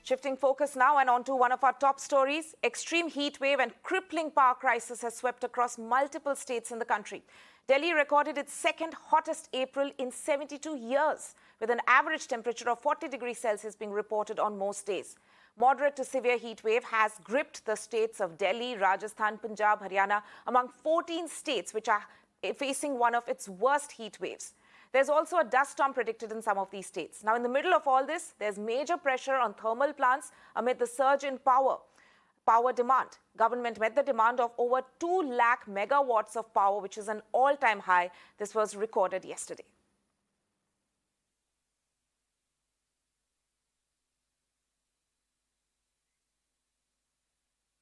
Shifting focus now and on to one of our top stories. Extreme heat wave and crippling power crisis has swept across multiple states in the country. Delhi recorded its second hottest April in 72 years, with an average temperature of 40 degrees Celsius being reported on most days. Moderate to severe heat wave has gripped the states of Delhi, Rajasthan, Punjab, Haryana, among 14 states which are facing one of its worst heat waves. There's also a dust storm predicted in some of these states. Now, in the middle of all this, there's major pressure on thermal plants amid the surge in power demand. Government met the demand of over 2 lakh megawatts of power, which is an all-time high. This was recorded yesterday.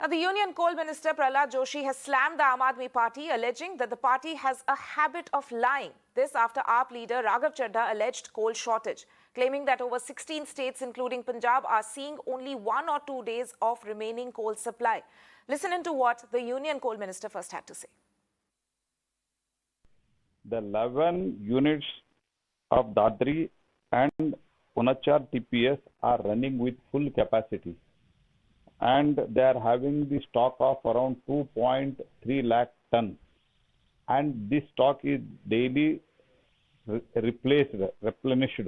Now, the Union Minister Prahalad Joshi has slammed the Aam Aadmi Party, alleging that the party has a habit of lying. This after AAP leader Raghav Chadha alleged coal shortage, claiming that over 16 states, including Punjab, are seeing only 1 or 2 days of remaining coal supply. Listen into what the Union Coal Minister first had to say. The 11 units of Dadri and Unachar TPS are running with full capacity, and they are having the stock of around 2.3 lakh ton, and this stock is daily replenished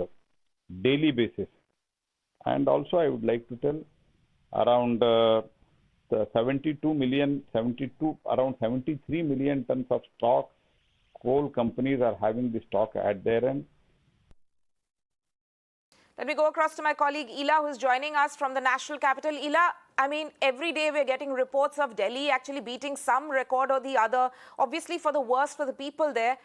daily basis. And also I would like to tell around around 73 million tons of stock coal companies are having the stock at their end. Let me go across to my colleague Ila, who is joining us from the national capital. Ila, I mean, every day we're getting reports of Delhi actually beating some record or the other, obviously for the worst for the people there.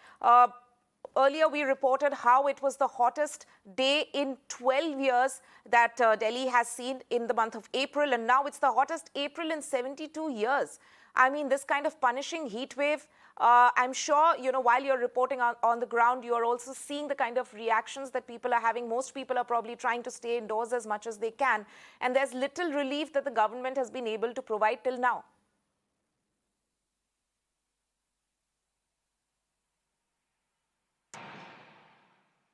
Earlier, we reported how it was the hottest day in 12 years that Delhi has seen in the month of April, and now it's the hottest April in 72 years. I mean, this kind of punishing heat wave, I'm sure, you know, while you're reporting on the ground, you're also seeing the kind of reactions that people are having. Most people are probably trying to stay indoors as much as they can, and there's little relief that the government has been able to provide till now.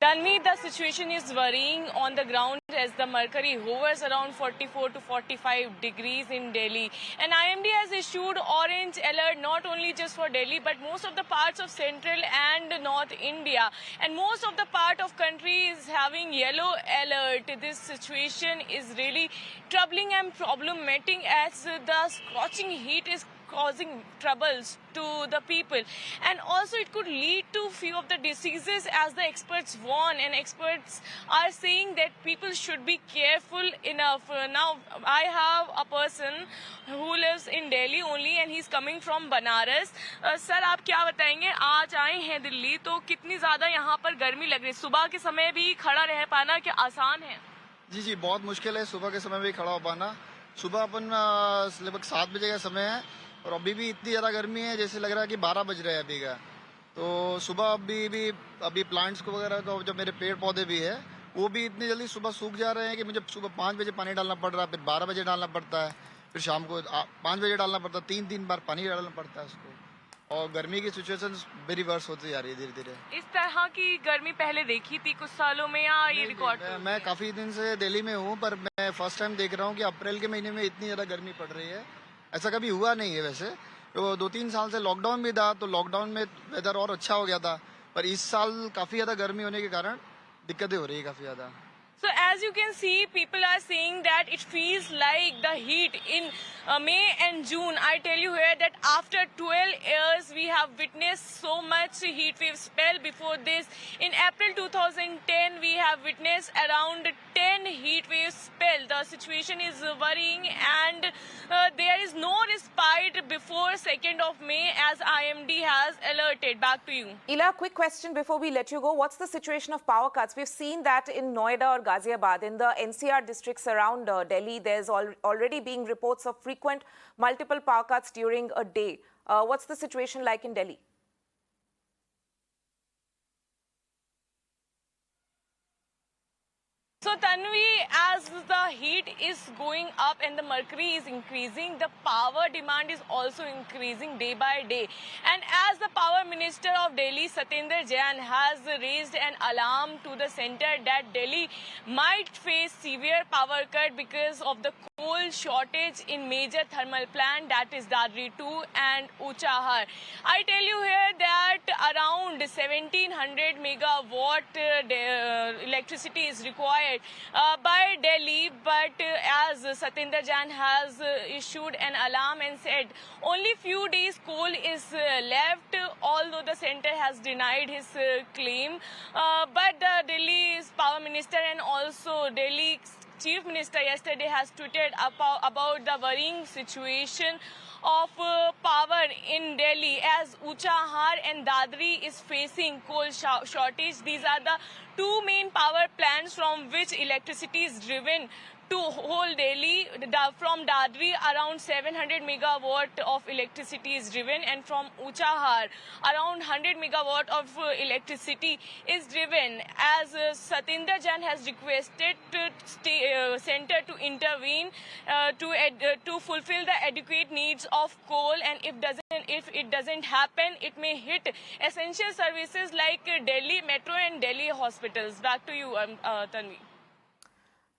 Tanvi, the situation is worrying on the ground as the mercury hovers around 44 to 45 degrees in Delhi. And IMD has issued orange alert not only just for Delhi but most of the parts of central and north India. And most of the part of country is having yellow alert. This situation is really troubling and problematic as the scorching heat is causing troubles to the people, and also it could lead to few of the diseases as the experts warn, and experts are saying that people should be careful enough. Now I have a person who lives in Delhi only and he's coming from Banaras. Sir, आप क्या बताएंगे, आज आए हैं दिल्ली तो कितनी ज्यादा यहाँ पर गर्मी लग रही है? सुबह के समय भी खड़ा रह पाना क्या आसान है? जी बहुत मुश्किल है सुबह के समय भी खड़ा हो पाना. सुबह अपन लगभग 7 बजे का समय है और अभी भी इतनी ज़्यादा गर्मी है जैसे लग रहा है कि 12 बज रहे हैं अभी का. तो सुबह अभी प्लांट्स को वगैरह का जो मेरे पेड़ पौधे भी है वो भी इतनी जल्दी सुबह सूख जा रहे हैं कि मुझे सुबह 5 बजे पानी डालना पड़ रहा है, फिर 12 बजे डालना पड़ता है, फिर शाम को 5 बजे डालना पड़ता है, 3 बार पानी डालना पड़ता है उसको. और गर्मी की सिचुएशन वेरी वर्स होती जा रही है धीरे धीरे. इस तरह की गर्मी पहले देखी थी कुछ सालों में या ये रिकॉर्ड? मैं काफ़ी दिन से दिल्ली में हूँ, पर मैं फर्स्ट टाइम देख रहा हूँ कि अप्रैल के महीने में इतनी ज़्यादा गर्मी पड़ रही है. ऐसा कभी हुआ नहीं है. वैसे तो 2-3 साल से लॉकडाउन भी था, तो लॉकडाउन में वेदर और अच्छा हो गया था, पर इस साल काफ़ी ज़्यादा गर्मी होने के कारण दिक्कतें हो रही है काफ़ी ज़्यादा. So as you can see, people are saying that it feels like the heat in May and June. I tell you here that after 12 years, we have witnessed so much heat wave spell before this. In April 2010, we have witnessed around 10 heat wave spell. The situation is worrying and there is no respite before 2nd of May as IMD has alerted. Back to you. Ila, quick question before we let you go. What's the situation of power cuts? We've seen that in Noida or Ghaziabad, in the NCR districts around Delhi, there's already being reports of frequent multiple power cuts during a day. What's the situation like in Delhi? So Tanvi, as the heat is going up and the mercury is increasing, the power demand is also increasing day by day. And as the power minister of Delhi, Satinder Jain, has raised an alarm to the center that Delhi might face severe power cut because of the coal shortage in major thermal plant, that is Dadri 2 and Uchahar. I tell you here that around 1700 megawatt electricity is required by Delhi, but as Satinder Jain has issued an alarm and said only few days coal is left, although the center has denied his claim. But the Delhi's power minister and also Delhi's Chief Minister yesterday has tweeted about the worrying situation of power in Delhi as Uchahar and Dadri is facing coal shortage. These are the two main power plants from which electricity is driven to whole Delhi. From Dadri, around 700 megawatt of electricity is driven, and from Uchahar, around 100 megawatt of electricity is driven. As Satinder Jain has requested center to intervene to fulfill the adequate needs of coal, and if it doesn't happen, it may hit essential services like Delhi Metro and Delhi hospitals. Back to you, Tanvi.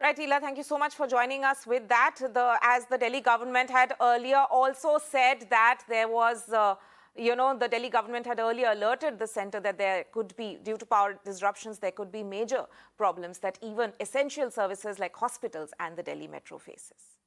Right, Hila, thank you so much for joining us with that. As the Delhi government had earlier also said that there was, the Delhi government had earlier alerted the center that there could be, due to power disruptions, there could be major problems that even essential services like hospitals and the Delhi Metro faces.